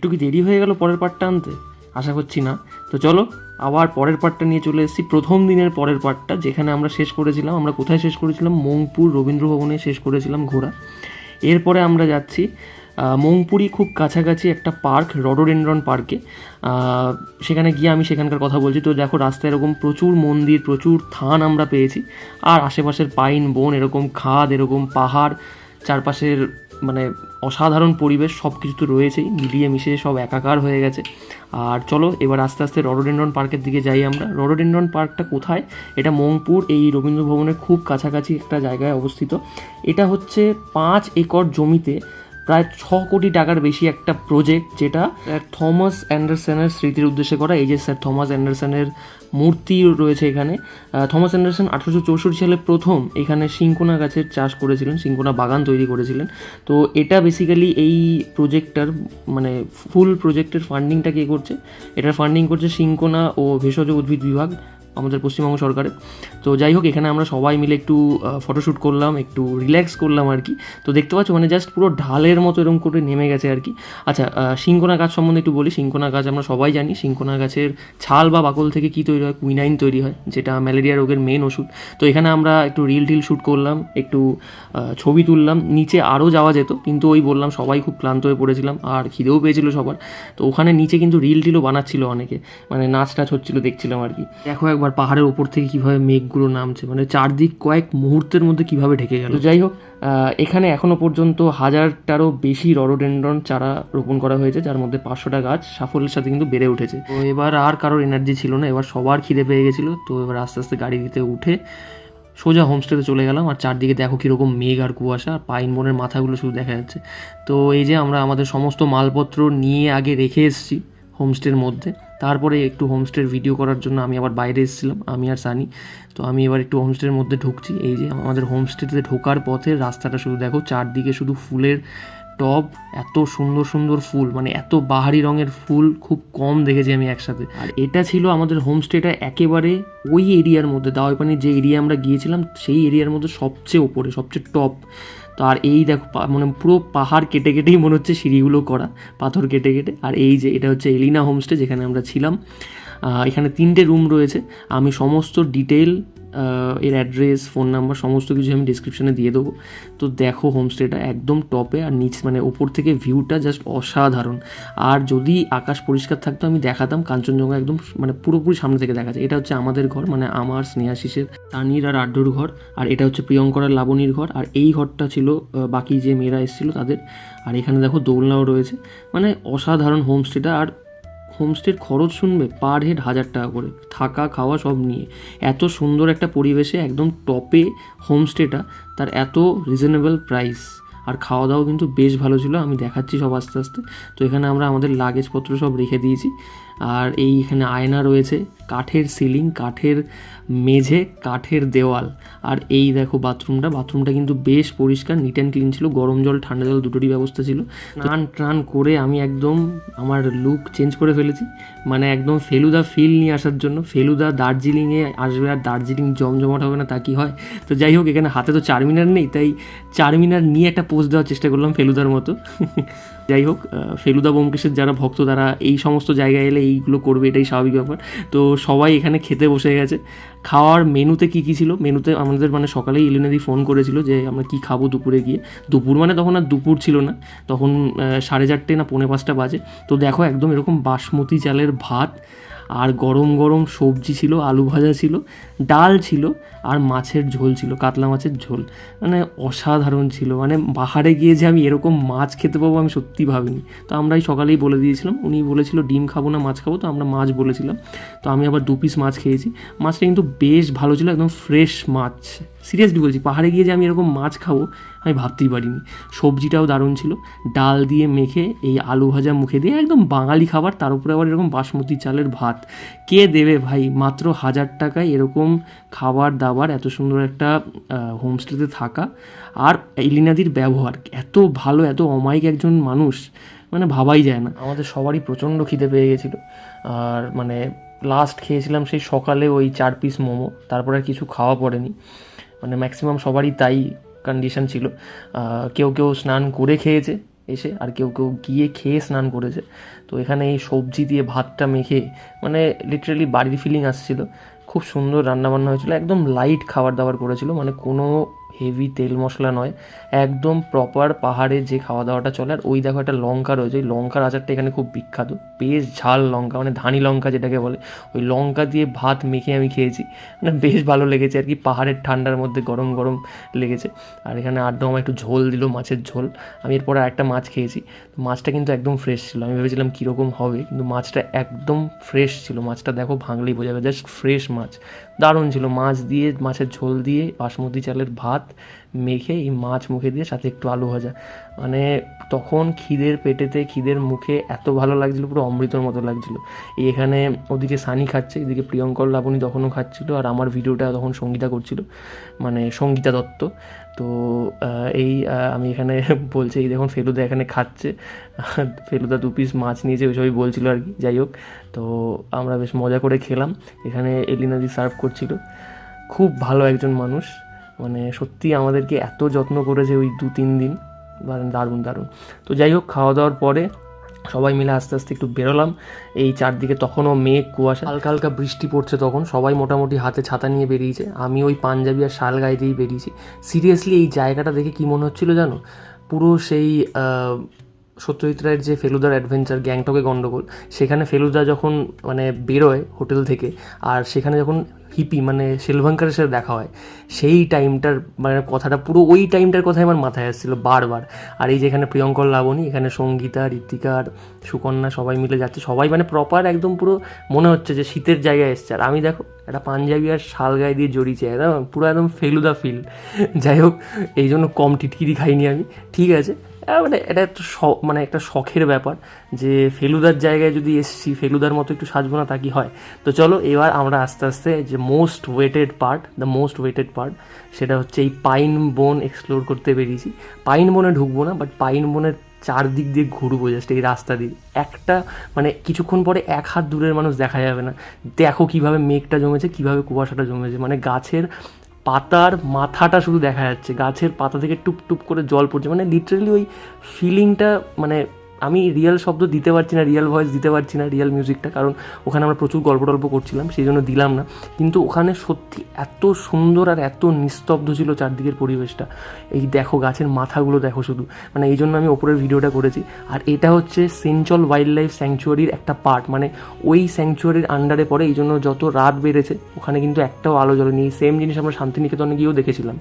একটু কি দেরি হয়ে গেল পরের পার্টটা আনতে? আশা করছি না। তো চলো আবার পরের পার্টটা নিয়ে চলে এসেছি, প্রথম দিনের পরের পার্টটা, যেখানে আমরা শেষ করেছিলাম, আমরা কোথায় শেষ করেছিলাম? মংপুর রবীন্দ্র ভবনে শেষ করেছিলাম ঘোরা। এরপরে আমরা যাচ্ছি মংপুরি খুব কাছাকাছি একটা পার্ক, রডোডেনড্রন পার্কে। সেখানে গিয়ে আমি সেখানকার কথা বলছি। তো দেখো রাস্তায় এরকম প্রচুর মন্দির, প্রচুর থান আমরা পেয়েছি, আর আশেপাশের পাইন বন, এরকম খাদ, এরকম পাহাড়, চারপাশের মানে অসাধারণ পরিবেশ, সব কিছু তো রয়েছেই, মিলিয়ে মিশিয়ে সব একাকার হয়ে গেছে। আর চলো এবার আস্তে আস্তে রডোডেনড্রন পার্কের দিকে যাই আমরা। রডোডেনড্রন পার্কটা কোথায়? এটা মংপুর এই রবীন্দ্র ভবনের খুব কাছাকাছি একটা জায়গায় অবস্থিত। এটা হচ্ছে 5 একর জমিতে প্রায় 6 কোটি টাকার বেশি একটা প্রজেক্ট, যেটা থমাস অ্যান্ডারসনের স্মৃতির উদ্দেশ্যে করা। এই যে স্যার থমাস অ্যান্ডারসনের মূর্তি রয়েছে এখানে। থমাস অ্যান্ডারসন 1864 সালে প্রথম এখানে সিনকোনা গাছের চাষ করেছিলেন, সিনকোনা বাগান তৈরি করেছিলেন। তো এটা বেসিক্যালি এই প্রজেক্টটার মানে ফুল প্রজেক্টের ফান্ডিংটা কে করছে? এটার ফান্ডিং করছে সিনকোনা ও ভেষজ উদ্ভিদ বিভাগ, আমাদের পশ্চিমবঙ্গ সরকারের। তো যাই হোক, এখানে আমরা সবাই মিলে একটু ফটোশ্যুট করলাম, একটু রিল্যাক্স করলাম আর কি। তো দেখতে পাচ্ছ মানে জাস্ট পুরো ঢালের মতো এরকম করে নেমে গেছে আর কি। আচ্ছা, সিনকোনা গাছ সম্বন্ধে একটু বলি। সিনকোনা গাছ আমরা সবাই জানি, সিনকোনা গাছের ছাল বা বাকল থেকে কী তৈরি হয়? কুইনাইন তৈরি হয়, যেটা ম্যালেরিয়া রোগের মেন ওষুধ। তো এখানে আমরা একটু রিল শ্যুট করলাম, একটু ছবি তুললাম। নিচে আরও যাওয়া যেত, কিন্তু ওই বললাম সবাই খুব ক্লান্ত হয়ে পড়েছিলাম আর খিদেও পেয়েছিল সবার। তো ওখানে নিচে কিন্তু রিলও বানাচ্ছিল অনেকে, মানে নাচ টাচ হচ্ছিলো, দেখছিলাম আর কি। দেখো একবার পাহাড়ের ওপর থেকে কীভাবে মেঘগুলো নামছে, মানে চারদিক কয়েক মুহূর্তের মধ্যে কীভাবে ঢেকে গেল। যাই হোক, এখানে এখনও পর্যন্ত 1000টারও বেশি রডোডেনড্রন চারা রোপণ করা হয়েছে, যার মধ্যে 500টা গাছ সাফল্যের সাথে কিন্তু বেড়ে উঠেছে। তো এবার আর কারোর এনার্জি ছিল না, এবার সবার খিদে পেয়ে গেছিলো। তো এবার আস্তে আস্তে গাড়িতে উঠে সোজা হোমস্টেতে চলে গেলাম। আর চারদিকে দেখো কীরকম মেঘ আর কুয়াশা, আর পাইন বনের মাথাগুলো শুধু দেখা যাচ্ছে। তো এই যে আমরা আমাদের সমস্ত মালপত্র নিয়ে আগে রেখে এসেছি হোমস্টের মধ্যে, তারপরে একটু হোমস্টের ভিডিও করার জন্য আমি আবার বাইরে এসেছিলাম, আমি আর সানি। তো আমি এবার একটু হোমস্টের মধ্যে ঢুকছি। এই যে আমাদের হোমস্টেতে ঢোকার পথে রাস্তাটা শুধু দেখো, চারদিকে শুধু ফুলের টব, এত সুন্দর সুন্দর ফুল, মানে এত বাহারি রঙের ফুল খুব কম দেখেছি আমি একসাথে। আর এটা ছিল আমাদের হোমস্টেটা একেবারে ওই এরিয়ার মধ্যে, দাওয়াইপানির যে এরিয়া আমরা গিয়েছিলাম সেই এরিয়ার মধ্যে সবচেয়ে ওপরে, সবচেয়ে টপ। তো আর এই দেখো মানে পুরো পাহাড় কেটে কেটেই মনে হচ্ছে সিঁড়িগুলো করা, পাথর কেটে কেটে। আর এই যে এটা হচ্ছে এলিনা হোমস্টে, যেখানে আমরা ছিলাম। এখানে 3টে রুম রয়েছে। আমি সমস্ত ডিটেল এর অ্যাড্রেস, ফোন নাম্বার সমস্ত কিছু আমি ডিসক্রিপশানে দিয়ে দেবো। তো দেখো হোমস্টেটা একদম টপে, আর নিচ মানে ওপর থেকে ভিউটা জাস্ট অসাধারণ। আর যদি আকাশ পরিষ্কার থাকতো আমি দেখাতাম কাঞ্চনজঙ্ঘা একদম মানে পুরোপুরি সামনে থেকে দেখা যায়। এটা হচ্ছে আমাদের ঘর, মানে আমার, স্নেহাশিসের, তানির আর আড্ডুর ঘর। আর এটা হচ্ছে প্রিয়ঙ্কর আর লাবণীর ঘর। আর এই ঘরটা ছিল বাকি যে মেয়েরা এসেছিলো তাদের। আর এখানে দেখো দোলনাও রয়েছে, মানে অসাধারণ হোমস্টেটা। আর হোমস্টের খরচ শুনবে পার হেড 1000 টাকা করে, থাকা খাওয়া সব নিয়ে। এত সুন্দর একটা পরিবেশে একদম টপে হোমস্টেটা, তার এত রিজনেবল প্রাইস। আর খাওয়া দাওয়া কিন্তু বেশ ভালো ছিল, আমি দেখাচ্ছি সব আস্তে আস্তে। তো এখানে আমরা আমাদের লাগেজপত্র সব রেখে দিয়েছি। আর এখানে আয়না রয়েছে, কাঠের সিলিং, কাঠের মেঝে, কাঠের দেওয়াল। আর এই দেখো বাথরুমটা কিন্তু বেশ পরিষ্কার, নিট অ্যান্ড ক্লিন ছিল। গরম জল ঠান্ডা জল দুটোরই ব্যবস্থা ছিল। স্নান করে আমি একদম আমার লুক চেঞ্জ করে ফেলেছি, মানে একদম ফেলুদা ফিল নিয়ে আসার জন্য। ফেলুদা দার্জিলিংয়ে আসবে, আর দার্জিলিং জমজমাট হবে না তা কি হয়? তো যাই হোক, এখানে হাতে তো চারমিনার নেই, তাই চারমিনার নিয়ে একটা পোজ দেওয়ার চেষ্টা করলাম ফেলুদার মতো। যাই হোক, ফেলুদা ব্যোমকেশের যারা ভক্ত তারা এই সমস্ত জায়গায় এলে এইগুলো করবে, এটাই স্বাভাবিক ব্যাপার। তো সবাই এখানে খেতে বসে গেছে। খাওয়ার মেনুতে কী কী ছিল? মেনুতে আমাদের মানে সকালেই ইলিনাদি ফোন করেছিল যে আমরা কী খাবো দুপুরে গিয়ে। দুপুর মানে তখন আর দুপুর ছিল না, তখন 4:30 না 4:45 বাজে। তো দেখো একদম এরকম বাসমতি চালের ভাত, আর গরম গরম সবজি ছিল, আলু ভাজা ছিল, ডাল ছিল, আর মাছের ঝোল ছিল, কাতলা মাছের ঝোল। মানে অসাধারণ ছিল, মানে পাহাড়ে গিয়ে যে আমি এরকম মাছ খেতে পাবো আমি সত্যি ভাবিনি। তো আমরাই সকালেই বলে দিয়েছিলাম, উনি বলেছিল ডিম খাবো না মাছ খাবো, তো আমরা মাছ বলেছিলাম। তো আমি আবার 2 পিস মাছ খেয়েছি। মাছটা কিন্তু বেশ ভালো ছিল, একদম ফ্রেশ মাছ। সিরিয়াসলি বলছি, পাহাড়ে গিয়ে যে আমি এরকম মাছ খাবো আমি ভাবতেই পারিনি। সবজিটাও দারুণ ছিল, ডাল দিয়ে মেখে এই আলু ভাজা মুখে দিয়ে একদম বাঙালি খাবার, তার উপরে আবার এরকম বাসমতি চালের ভাত। কে দেবে ভাই মাত্র 1000 টাকায় এরকম খাবার দাবার, এত সুন্দর একটা হোমস্টেতে থাকা। আর ইলিনাদির ব্যবহার এত ভালো, এত অমায়িক একজন মানুষ, মানে ভাবাই যায় না। আমাদের সবারই প্রচণ্ড খিদে পেয়ে গেছিলো। আর মানে লাস্ট খেয়েছিলাম সেই সকালে ওই 4 পিস মোমো, তারপরে আর কিছু খাওয়া পড়েনি। মানে ম্যাক্সিমাম সবারই তাই কন্ডিশন ছিল। কেউ কেউ স্নান করে খেয়েছে, এসে, আর কেউ কেউ গিয়ে খেয়ে স্নান করেছে। তো এখানে এই সবজি দিয়ে ভাতটা মেখে মানে লিটারালি বাড়ির ফিলিং আসছিল। খুব সুন্দর রান্নাবান্না হয়েছিল, একদম লাইট খাবার দাবার করেছিল, মানে কোনো হেভি তেল মশলা নয়, একদম প্রপার পাহাড়ে যে খাওয়া দাওয়াটা চলে। আর ওই দেখো একটা লঙ্কা রয়েছে, ওই লঙ্কার আচারটা এখানে খুব বিখ্যাত, বেশ ঝাল লঙ্কা, মানে ধানি লঙ্কা যেটাকে বলে, ওই লঙ্কা দিয়ে ভাত মেখে আমি খেয়েছি, মানে বেশ ভালো লেগেছে আর কি, পাহাড়ের ঠান্ডার মধ্যে গরম গরম লেগেছে। আর এখানে আড্ডা আমার একটু ঝোল দিল, মাছের ঝোল। আমি এরপরে একটা মাছ খেয়েছি, মাছটা কিন্তু একদম ফ্রেশ ছিল, আমি ভেবেছিলাম কীরকম হবে, কিন্তু মাছটা একদম ফ্রেশ ছিল। মাছটা দেখো ভাঙলেই বোঝা যাবে, জাস্ট ফ্রেশ মাছ, দারুণ ছিল। মাছ দিয়ে, মাছের ঝোল দিয়ে বাসমতি চালের ভাত মেখে এই মাছ মুখে দিয়ে সাথে একটু আলু ভাজা, মানে তখন খিদের পেটেতে, খিদের মুখে এত ভালো লাগছিলো, পুরো অমৃতর মতো লাগছিলো। এখানে ওদিকে সানি খাচ্ছে, এদিকে প্রিয়ঙ্কর লাবণী তখনও খাচ্ছিলো, আর আমার ভিডিওটা তখন সঙ্গীতা করছিল, মানে সঙ্গীতা দত্ত। তো আমি এখানে বলছি, এই দেখুন ফেলুদা এখানে খাচ্ছে, ফেলুদা 2 পিস মাছ নিয়েছে, ওইসবই বলছিল আর কি। যাই হোক, তো আমরা বেশ মজা করে খেলাম। এখানে এলিনাদি সার্ভ করছিল, খুব ভালো একজন মানুষ, মানে সত্যি আমাদেরকে এত যত্ন করেছে ওই 2-3 দিন, মানে দারুণ দারুণ। তো যাই হোক, খাওয়া দাওয়ার পরে সবাই মিলে আস্তে আস্তে একটু বেরোলাম। এই চারদিকে তখনও মেঘ, কুয়াশা, হালকা হালকা বৃষ্টি পড়ছে তখন, সবাই মোটামুটি হাতে ছাতা নিয়ে বেরিয়েছে। আমি ওই পাঞ্জাবি আর শাল গায়ে দিয়েই বেরিয়েছি। সিরিয়াসলি এই জায়গাটা দেখে কী মনে হচ্ছিলো জানো, পুরো সেই সত্যজিৎ রায়ের যে ফেলুদার অ্যাডভেঞ্চার, গ্যাংটকে গন্ডগোল, সেখানে ফেলুদা যখন মানে বেরোয় হোটেল থেকে, আর সেখানে যখন হিপি মানে শিলভাঙ্কারের সাথে দেখা হয়, সেই টাইমটার মানে কথাটা, পুরো ওই টাইমটার কথাই আমার মাথায় আসছিলো বারবার। আর এই যেখানে প্রিয়ঙ্কর লাবণী, এখানে সঙ্গীতা, ঋত্বিকা আর সুকন্যা সবাই মিলে যাচ্ছে, সবাই মানে প্রপার একদম পুরো মনে হচ্ছে যে শীতের জায়গায় এসছে। আর আমি দেখো একটা পাঞ্জাবি আর শাল গায়ে দিয়ে জড়িয়েছে, একদম পুরো একদম ফেলুদা ফিল। যাই হোক, এই জন্য কম টিটকিরি খাইনি আমি, ঠিক আছে। মানে এটা একটু মানে একটা শখের ব্যাপার যে ফেলুদার জায়গায় যদি এসছি, ফেলুদার মতো একটু সাজবো না, তা কি হয়। তো চলো এবার আমরা আস্তে আস্তে যে দ্য মোস্ট ওয়েটেড পার্ট, সেটা হচ্ছে এই পাইন বন এক্সপ্লোর করতে বেরিয়েছি। পাইন বনে ঢুকবো না, বাট পাইন বনের চারদিক দিয়ে ঘুরবো জাস্ট এই রাস্তা দিয়ে। একটা মানে কিছুক্ষণ পরে 1 হাত দূরের মানুষ দেখা যাবে না। দেখো কীভাবে মেঘটা জমেছে, কীভাবে কুয়াশাটা জমেছে, মানে গাছের পাতার মাথাটা শুধু দেখা যাচ্ছে, গাছের পাতা থেকে টুপ টুপ করে জল পড়ছে, মানে লিটারালি ওই ফিলিংটা, মানে আমি রিয়েল শব্দ দিতে পারছি না, রিয়েল ভয়েস দিতে পারছি না, রিয়েল মিউজিকটা, কারণ ওখানে আমরা প্রচুর গল্প করছিলাম, সেই জন্য দিলাম না। কিন্তু ওখানে সত্যি এত সুন্দর আর এত নিস্তব্ধ ছিল চারদিকের পরিবেশটা। এই দেখো গাছের মাথাগুলো দেখো শুধু, মানে এই জন্য আমি ওপরের ভিডিওটা করেছি। আর এটা হচ্ছে সেঞ্চল ওয়াইল্ড লাইফ স্যাংচুয়ারির একটা পার্ট, মানে ওই স্যাংচুয়ারির আন্ডারে পড়ে, এই জন্য যত রাত বেড়েছে ওখানে কিন্তু একটাও আলো জ্বলেনি। এই সেম জিনিস আমরা শান্তিনিকেতনে গিয়েও দেখেছিলাম,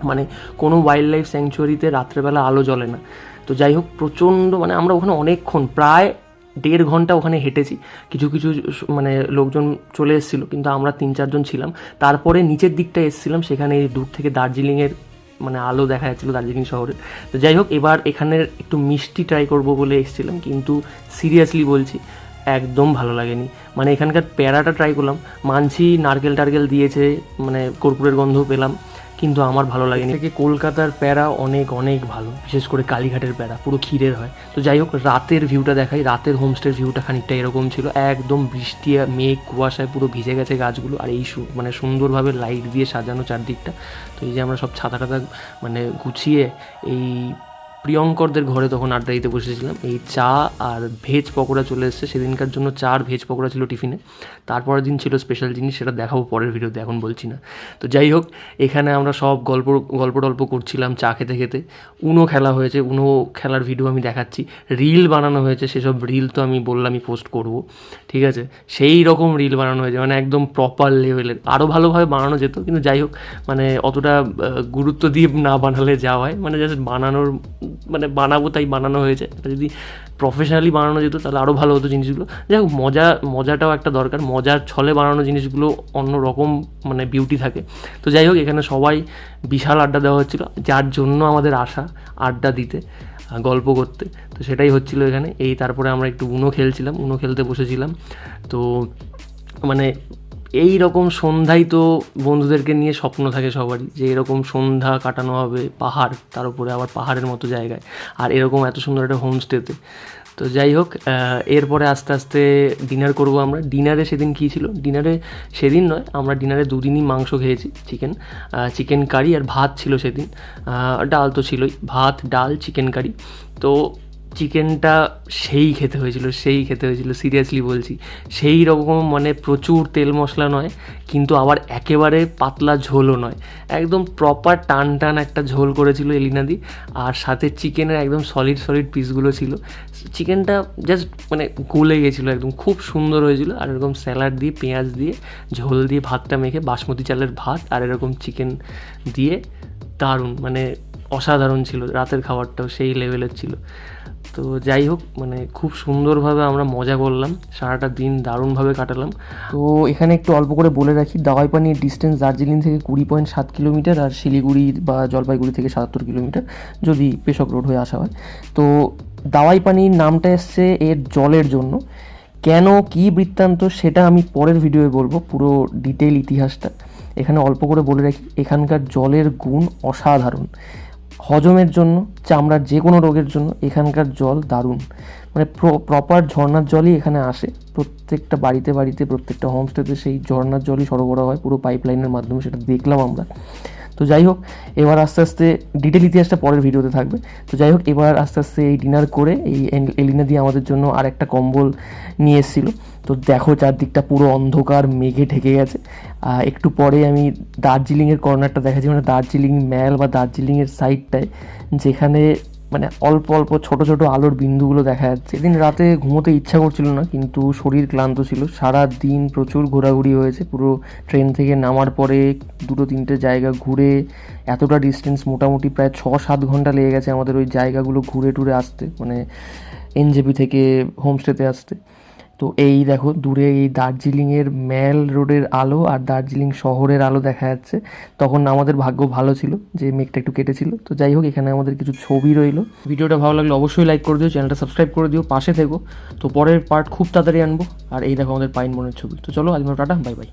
মানে কোনো ওয়াইল্ড লাইফ স্যাংচুয়ারিতে রাত্রেবেলা আলো জ্বলে না। তো যাই হোক, প্রচণ্ড মানে আমরা ওখানে অনেকক্ষণ, প্রায় 1.5 ঘন্টা ওখানে হেঁটেছি। কিছু কিছু মানে লোকজন চলে এসেছিলো, কিন্তু আমরা 3-4 জন ছিলাম। তারপরে নিচের দিকটা এসেছিলাম, সেখানে দূর থেকে দার্জিলিংয়ের মানে আলো দেখা যাচ্ছিলো, দার্জিলিং শহরে। তো যাই হোক, এবার এখানের একটু মিষ্টি ট্রাই করবো বলে এসেছিলাম, কিন্তু সিরিয়াসলি বলছি একদম ভালো লাগেনি। মানে এখানকার প্যারাটা ট্রাই করলাম, মানছি নারকেল টারকেল দিয়েছে, মানে কর্পূরের গন্ধ পেলাম, কিন্তু আমার ভালো লাগেনি। থেকে কলকাতার প্যারা অনেক অনেক ভালো, বিশেষ করে কালীঘাটের প্যারা পুরো ক্ষীরের হয়। তো যাই হোক, রাতের ভিউটা দেখাই। রাতের হোমস্টের ভিউটা খানিকটা এরকম ছিল, একদম বৃষ্টি, মেঘ, কুয়াশায় পুরো ভিজে গেছে গাছগুলো, আর এই মানে সুন্দরভাবে লাইট দিয়ে সাজানো চারদিকটা। তো এই যে আমরা সব ছাতা টাতা মানে গুছিয়ে এই প্রিয়ঙ্করদের ঘরে তখন আড্ডা দিতে বসেছিলাম। এই চা আর ভেজ পকোড়া চলে এসছে, সেদিনকার জন্য চা আর ভেজ পকোড়া ছিল টিফিনে। তারপরের দিন ছিল স্পেশাল জিনিস, সেটা দেখাবো পরের ভিডিওতে, এখন বলছি না। তো যাই হোক, এখানে আমরা সব গল্প করছিলাম চা খেতে খেতে। উনো খেলা হয়েছে, উনো খেলার ভিডিও আমি দেখাচ্ছি। রিল বানানো হয়েছে, সেসব রিল তো আমি বললামই পোস্ট করব, ঠিক আছে। সেই রকম রিল বানানো হয়েছে, মানে একদম প্রপার লেভেলের। আরও ভালোভাবে বানানো যেত, কিন্তু যাই হোক, মানে অতটা গুরুত্ব দিয়ে না বানালে যা হয়, মানে জাস্ট বানানোর মানে বানাবো তাই বানানো হয়েছে। এটা যদি প্রফেশনালি বানানো যেত তাহলে আরও ভালো হতো জিনিসগুলো। যাই হোক, মজাটাও একটা দরকার, মজার ছলে বানানো জিনিসগুলো অন্য রকম মানে বিউটি থাকে। তো যাই হোক, এখানে সবাই বিশাল আড্ডা দেওয়া হচ্ছিলো, যার জন্য আমাদের আসা আড্ডা দিতে, গল্প করতে। তো সেটাই হচ্ছিলো এখানে। এই তারপরে আমরা একটু উনো খেলতে বসেছিলাম। তো মানে এই রকম সন্ধ্যায় তো বন্ধুদেরকে নিয়ে স্বপ্ন থাকে সবারই, যে এরকম সন্ধ্যা কাটানো হবে পাহাড়, তার উপরে আবার পাহাড়ের মতো জায়গায়, আর এরকম এত সুন্দর একটা হোমস্টেতে। তো যাই হোক, এরপরে আস্তে আস্তে ডিনার করব আমরা। ডিনারে সেদিন কী ছিল, ডিনারে সেদিন নয়, আমরা ডিনারে দুদিনই মাংস খেয়েছি, চিকেন কারি আর ভাত ছিল সেদিন, ডাল তো ছিলই, ভাত ডাল চিকেন কারি। তো চিকেনটা সেই খেতে হয়েছিল সিরিয়াসলি বলছি, সেই রকম মানে প্রচুর তেল মশলা নয়, কিন্তু আবার একেবারে পাতলা ঝোলও নয়, একদম প্রপার টান টান একটা ঝোল করেছিল এলিনাদি। আর সাথে চিকেনের একদম সলিড পিসগুলো ছিল, চিকেনটা জাস্ট মানে গলে গেছিলো একদম, খুব সুন্দর হয়েছিল। আর এরকম স্যালাড দিয়ে, পেঁয়াজ দিয়ে, ঝোল দিয়ে ভাতটা মেখে, বাসমতি চালের ভাত আর এরকম চিকেন দিয়ে, দারুণ, মানে অসাধারণ ছিল। রাতের খাবারটাও সেই লেভেলের ছিল। তো যাই হোক, মানে খুব সুন্দরভাবে আমরা মজা করলাম, সারাটা দিন দারুণভাবে কাটালাম। তো এখানে একটু অল্প করে বলে রাখি, দাওয়াইপানির ডিস্টেন্স দার্জিলিং থেকে 20.7 কিলোমিটার, আর শিলিগুড়ি বা জলপাইগুড়ি থেকে 77 কিলোমিটার, যদি পেশক রোড হয়ে আসা হয়। তো দাওয়াইপানির নামটা এসছে এর জলের জন্য, কেন কী বৃত্তান্ত সেটা আমি পরের ভিডিওয়ে বলবো, পুরো ডিটেল ইতিহাসটা। এখানে অল্প করে বলে রাখি, এখানকার জলের গুণ অসাধারণ। হজমের জন্য, চামড়ার যে কোনো রোগের জন্য এখানকার জল দারুণ, মানে প্রপার ঝর্নার জলই এখানে আসে। প্রত্যেকটা বাড়িতে প্রত্যেকটা হোমস্টেতে সেই ঝর্নার জলই সরবরাহ হয় পুরো পাইপলাইনের মাধ্যমে, সেটা দেখলাম আমরা। তো যাই হোক, এবার আস্তে আস্তে ডিটেল ইতিহাসটা পরের ভিডিওতে থাকবে। তো যাই হোক, এবার আস্তে আস্তে এই ডিনার করে এই এলিনা দিয়ে আমাদের জন্য আর একটা কম্বল নিয়ে এসেছিলো। তো দেখো চারদিকটা পুরো অন্ধকার মেঘে ঢেকে গেছে। একটু পরে আমি দার্জিলিংয়ের কর্নারটা দেখাচ্ছি, মানে দার্জিলিং ম্যাল বা দার্জিলিংয়ের সাইডটায়, যেখানে মানে অল্প অল্প ছোট ছোট আলোর বিন্দুগুলো দেখা যাচ্ছে। সেদিন রাতে ঘুমোতে ইচ্ছা করছিল না, কিন্তু শরীর ক্লান্ত ছিল, সারা দিন প্রচুর ঘোরাঘুরি হয়েছে। পুরো ট্রেন থেকে নামার পরে 2-3টে জায়গা ঘুরে, এতটা ডিস্টেন্স, মোটামুটি প্রায় 6-7 ঘন্টা লেগে গেছে আমাদের ওই জায়গাগুলো ঘুরে টুরে আসতে, মানে এনজেপি থেকে হোমস্টেতে আসতে। তো এই দেখো দূরে এই দার্জিলিংয়ের ম্যাল রোডের আলো আর দার্জিলিং শহরের আলো দেখা যাচ্ছে। তখন আমাদের ভাগ্য ভালো ছিল যে মেঘটা একটু কেটেছিল। তো যাই হোক, এখানে আমাদের কিছু ছবি রইলো। ভিডিওটা ভালো লাগলে অবশ্যই লাইক করে দিও, চ্যানেলটা সাবস্ক্রাইব করে দিও, পাশে থেকো। তো পরের পার্ট খুব তাড়াতাড়ি আনবো। আর এই দেখো আমাদের পাইন বনের ছবি। তো চলো, আজ টাটা, বাই বাই।